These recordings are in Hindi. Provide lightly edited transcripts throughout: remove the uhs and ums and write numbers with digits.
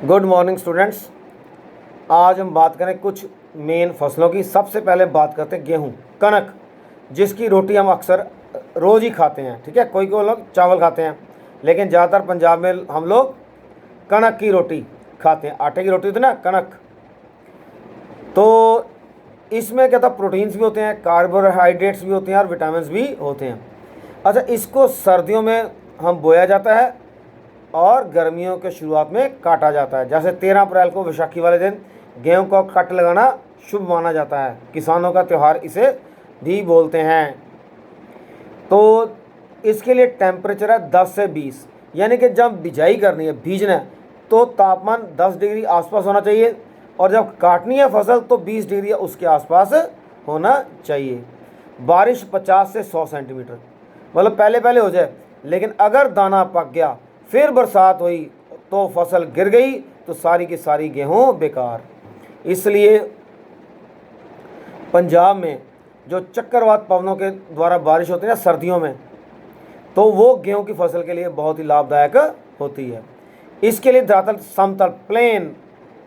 Good morning students. आज हम बात करें कुछ मेन फसलों की। सबसे पहले बात करते हैं गेहूं, कनक, जिसकी रोटी हम अक्सर रोज़ ही खाते हैं। ठीक है, कोई कोई लोग चावल खाते हैं, लेकिन ज़्यादातर पंजाब में हम लोग कनक की रोटी खाते हैं। आटे की रोटी होती है ना, कनक। तो इसमें क्या था, प्रोटीन्स भी होते हैं, कार्बोहाइड्रेट्स भी होते हैं और विटामिन भी होते हैं। अच्छा, इसको सर्दियों में हम बोया जाता है और गर्मियों के शुरुआत में काटा जाता है। जैसे 13 अप्रैल को वैशाखी वाले दिन गेहूं को कट लगाना शुभ माना जाता है। किसानों का त्यौहार इसे भी बोलते हैं। तो इसके लिए टेम्परेचर है 10 से 20, यानी कि जब बिजाई करनी है, बीजना है, तो तापमान 10 डिग्री आसपास होना चाहिए, और जब काटनी है फसल तो 20 डिग्री उसके आसपास होना चाहिए। बारिश 50 से 100 सेंटीमीटर, मतलब पहले पहले हो जाए। लेकिन अगर दाना पक गया फिर बरसात हुई तो फसल गिर गई तो सारी की सारी गेहूं बेकार। इसलिए पंजाब में जो चक्रवात पवनों के द्वारा बारिश होती है ना सर्दियों में, तो वो गेहूं की फसल के लिए बहुत ही लाभदायक होती है। इसके लिए धरातल समतल, प्लेन,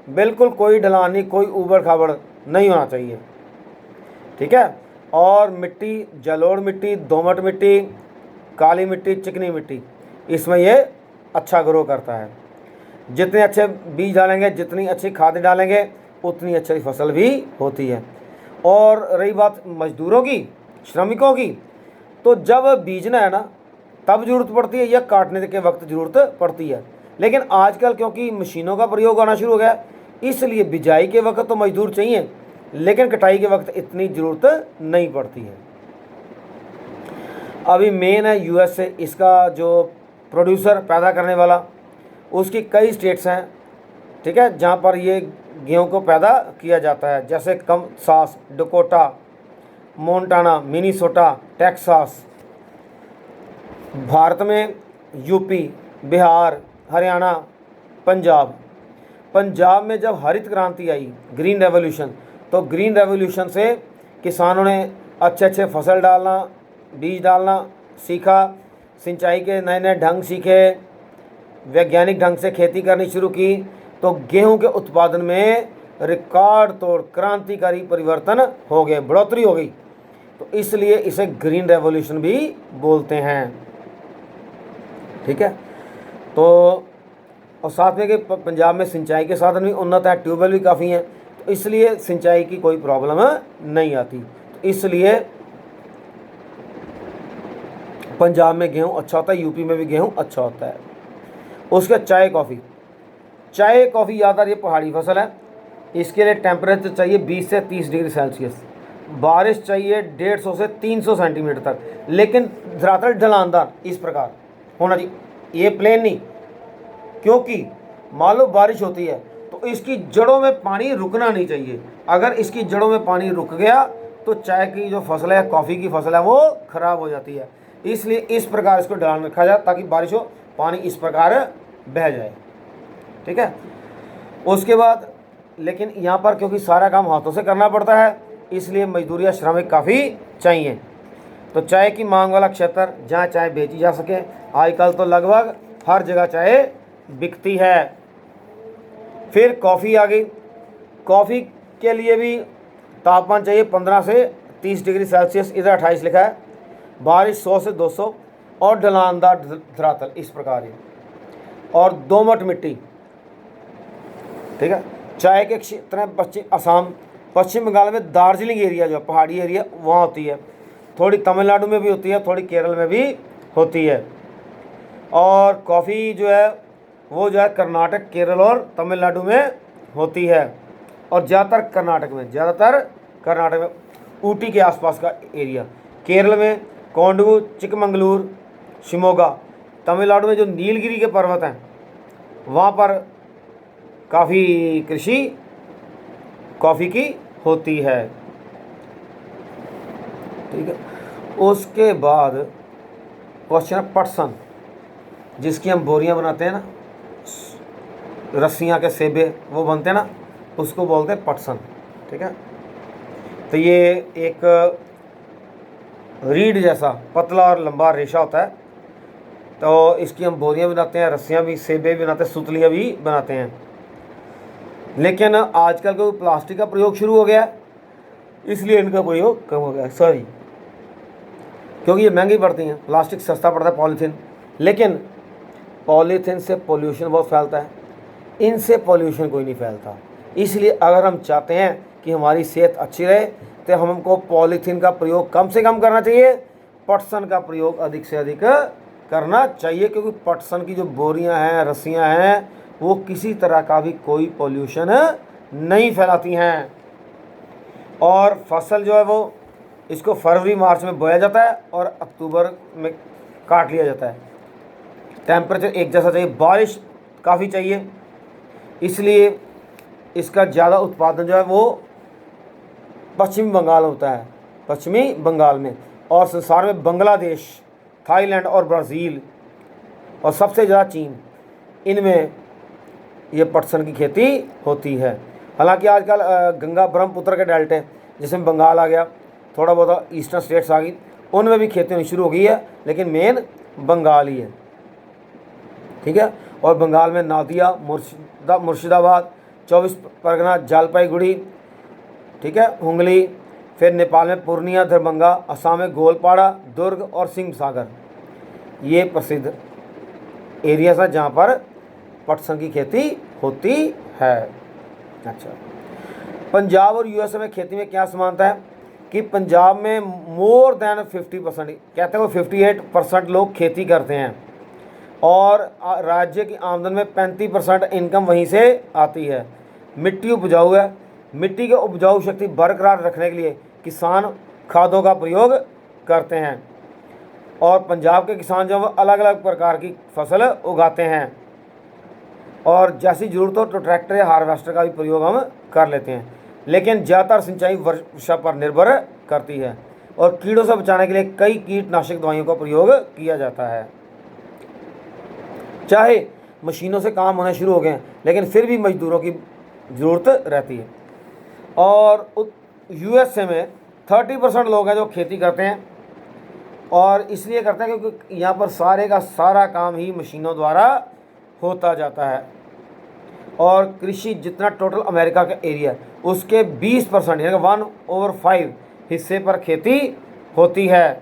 बिल्कुल कोई ढलान नहीं, कोई ऊबड़ खाबड़ नहीं होना चाहिए। ठीक है, और मिट्टी जलोढ़ मिट्टी, दोमट मिट्टी, काली मिट्टी, चिकनी मिट्टी, इसमें ये अच्छा ग्रो करता है। जितने अच्छे बीज डालेंगे, जितनी अच्छी खाद डालेंगे, उतनी अच्छी फसल भी होती है। और रही बात मजदूरों की, श्रमिकों की, तो जब बीजना है ना तब ज़रूरत पड़ती है या काटने के वक्त ज़रूरत पड़ती है। लेकिन आजकल क्योंकि मशीनों का प्रयोग आना शुरू हो गया, इसलिए बिजाई के वक्त तो मजदूर चाहिए, लेकिन कटाई के वक्त इतनी ज़रूरत नहीं पड़ती है। अभी मेन है यूएसए, इसका जो प्रोड्यूसर पैदा करने वाला, उसकी कई स्टेट्स हैं। ठीक है, जहाँ पर ये गेहूं को पैदा किया जाता है, जैसे Kansas, Dakota, Montana, Minnesota, Texas. Bharat में यूपी, बिहार, हरियाणा, पंजाब। पंजाब में जब हरित क्रांति आई, ग्रीन रेवोल्यूशन, तो ग्रीन रेवोल्यूशन से किसानों ने अच्छे अच्छे फसल डालना, बीज डालना सीखा, सिंचाई के नए नए ढंग सीखे, वैज्ञानिक ढंग से खेती करनी शुरू की, तो गेहूं के उत्पादन में रिकॉर्ड तोड़ क्रांतिकारी परिवर्तन हो गए, बढ़ोतरी हो गई। तो इसलिए इसे ग्रीन रेवोल्यूशन भी बोलते हैं। ठीक है, तो और साथ में कि पंजाब में सिंचाई के साधन भी उन्नत है, ट्यूबवेल भी काफ़ी हैं, तो इसलिए सिंचाई की कोई प्रॉब्लम नहीं आती। तो इसलिए पंजाब में गेहूं अच्छा होता है, यूपी में भी गेहूं अच्छा होता है। उसके चाय कॉफ़ी, चाय कॉफ़ी ज़्यादातर ये पहाड़ी फसल है। इसके लिए टेम्परेचर चाहिए 20 से 30 डिग्री सेल्सियस, बारिश चाहिए 150 से 300 सेंटीमीटर तक, लेकिन धरातल ढलानदार इस प्रकार होना चाहिए, ये प्लेन नहीं। क्योंकि मान लो बारिश होती है तो इसकी जड़ों में पानी रुकना नहीं चाहिए। अगर इसकी जड़ों में पानी रुक गया तो चाय की जो फसल है, कॉफ़ी की फसल है, वो ख़राब हो जाती है। इसलिए इस प्रकार इसको ढलान रखा जाए ताकि बारिश हो, पानी इस प्रकार बह जाए। ठीक है, उसके बाद लेकिन यहाँ पर क्योंकि सारा काम हाथों से करना पड़ता है, इसलिए मजदूर या श्रमिक काफ़ी चाहिए। तो चाय की मांग वाला क्षेत्र जहाँ चाय बेची जा सके, आजकल तो लगभग हर जगह चाय बिकती है। फिर कॉफ़ी आ गई। कॉफ़ी के लिए भी तापमान चाहिए 15 से 30 डिग्री सेल्सियस, इधर 28 लिखा है। बारिश 100 से 200 और ढलानदार धरातल इस प्रकार है, और दोमट मिट्टी। ठीक है, चाय के क्षेत्र में पश्चिम असम, पश्चिम बंगाल में दार्जिलिंग एरिया जो पहाड़ी एरिया वहाँ होती है, थोड़ी तमिलनाडु में भी होती है, थोड़ी केरल में भी होती है। और कॉफ़ी जो है वो जो है कर्नाटक, केरल और तमिलनाडु में होती है, और ज़्यादातर कर्नाटक में ऊटी के आसपास का एरिया, केरल में कोंडगू, चिकमंगलूर, शिमोगा, तमिलनाडु में जो नीलगिरी के पर्वत हैं वहाँ पर काफ़ी कृषि कॉफ़ी की होती है। ठीक है, उसके बाद क्वेश्चन है पटसन, जिसकी हम बोरियां बनाते हैं ना, रस्सियाँ के सेबे वो बनते हैं ना, उसको बोलते हैं पटसन। ठीक है, तो ये एक रीढ़ जैसा पतला और लंबा रेशा होता है, तो इसकी हम बोरियां बनाते हैं, रस्सियाँ भी, सेबे भी बनाते हैं, सुतलियाँ भी बनाते हैं। लेकिन आजकल को प्लास्टिक का प्रयोग शुरू हो गया है, इसलिए इनका प्रयोग कम हो गया है। सॉरी, क्योंकि ये महंगी पड़ती हैं, प्लास्टिक सस्ता पड़ता है पॉलीथीन, लेकिन पॉलीथीन से पोल्यूशन बहुत फैलता है, इनसे पोल्यूशन कोई नहीं फैलता। इसलिए अगर हम चाहते हैं कि हमारी सेहत अच्छी रहे तो हमको पॉलीथीन का प्रयोग कम से कम करना चाहिए, पटसन का प्रयोग अधिक से अधिक करना चाहिए, क्योंकि पटसन की जो बोरियां हैं, रस्सियां हैं, वो किसी तरह का भी कोई पोल्यूशन नहीं फैलाती हैं। और फसल जो है वो इसको फरवरी मार्च में बोया जाता है और अक्टूबर में काट लिया जाता है। टेम्परेचर एक जैसा चाहिए, बारिश काफ़ी चाहिए, इसलिए इसका ज़्यादा उत्पादन जो है वो पश्चिमी बंगाल होता है, पश्चिमी बंगाल में, और संसार में बांग्लादेश, थाईलैंड और ब्राज़ील और सबसे ज़्यादा चीन, इनमें ये पटसन की खेती होती है। हालांकि आजकल गंगा ब्रह्मपुत्र के डेल्टे जिसमें बंगाल आ गया, थोड़ा बहुत ईस्टर्न स्टेट्स आ गई, उनमें भी खेती होनी शुरू हो गई है, लेकिन मेन बंगाल ही है। ठीक है, और बंगाल में नादिया, मुर्शिदाबाद, 24 परगना, जलपाईगुड़ी, ठीक है, हुगली, फिर नेपाल में पूर्णिया, दरभंगा, असम में गोलपाड़ा, दुर्ग और सिंहसागर, ये प्रसिद्ध एरियाज हैं जहाँ पर पटसन की खेती होती है। अच्छा, पंजाब और यूएसए में खेती में क्या समानता है कि पंजाब में मोर देन 50%, कहते हैं वो 58% लोग खेती करते हैं, और राज्य की आमदन में 35% इनकम वहीं से आती है। मिट्टी उपजाऊ है, मिट्टी की उपजाऊ शक्ति बरकरार रखने के लिए किसान खादों का प्रयोग करते हैं, और पंजाब के किसान जो अलग अलग प्रकार की फसल उगाते हैं, और जैसी ज़रूरत हो तो ट्रैक्टर या हार्वेस्टर का भी प्रयोग हम कर लेते हैं, लेकिन ज़्यादातर सिंचाई वर्षा पर निर्भर करती है, और कीड़ों से बचाने के लिए कई कीटनाशक दवाइयों का प्रयोग किया जाता है। चाहे मशीनों से काम होने शुरू हो गए हैं, लेकिन फिर भी मजदूरों की ज़रूरत रहती है। और यूएसए में 30% लोग हैं जो खेती करते हैं, और इसलिए करते हैं क्योंकि यहाँ पर सारे का सारा काम ही मशीनों द्वारा होता जाता है, और कृषि जितना टोटल अमेरिका का एरिया है उसके 20% यानी 1/5 हिस्से पर खेती होती है,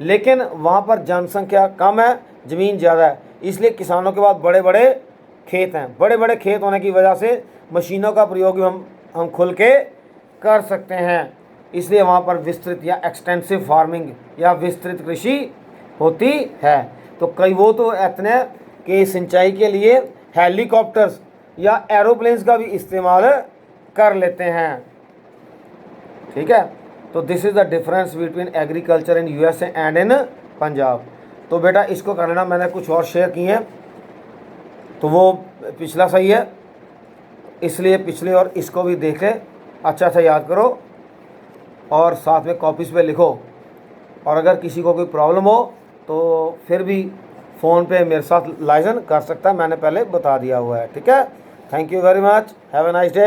लेकिन वहाँ पर जनसंख्या कम है, ज़मीन ज़्यादा है, इसलिए किसानों के पास बड़े बड़े खेत हैं। बड़े बड़े खेत होने की वजह से मशीनों का प्रयोग हम खुल के कर सकते हैं, इसलिए वहाँ पर विस्तृत या एक्सटेंसिव फार्मिंग या विस्तृत कृषि होती है। तो कई वो तो इतने कि सिंचाई के लिए हेलीकॉप्टर्स या एरोप्लेन्स का भी इस्तेमाल कर लेते हैं। ठीक है, तो this is the difference between agriculture in USA and in Punjab. तो बेटा इसको कर लेना, मैंने कुछ और शेयर किए हैं तो वो पिछला सही है, इसलिए पिछले और इसको भी देख ले, अच्छा अच्छा याद करो, और साथ में कॉपीज़ पे लिखो, और अगर किसी को कोई प्रॉब्लम हो तो फिर भी फ़ोन पे मेरे साथ लाइजन कर सकता है, मैंने पहले बता दिया हुआ है। ठीक है, thank you very much, have a nice day.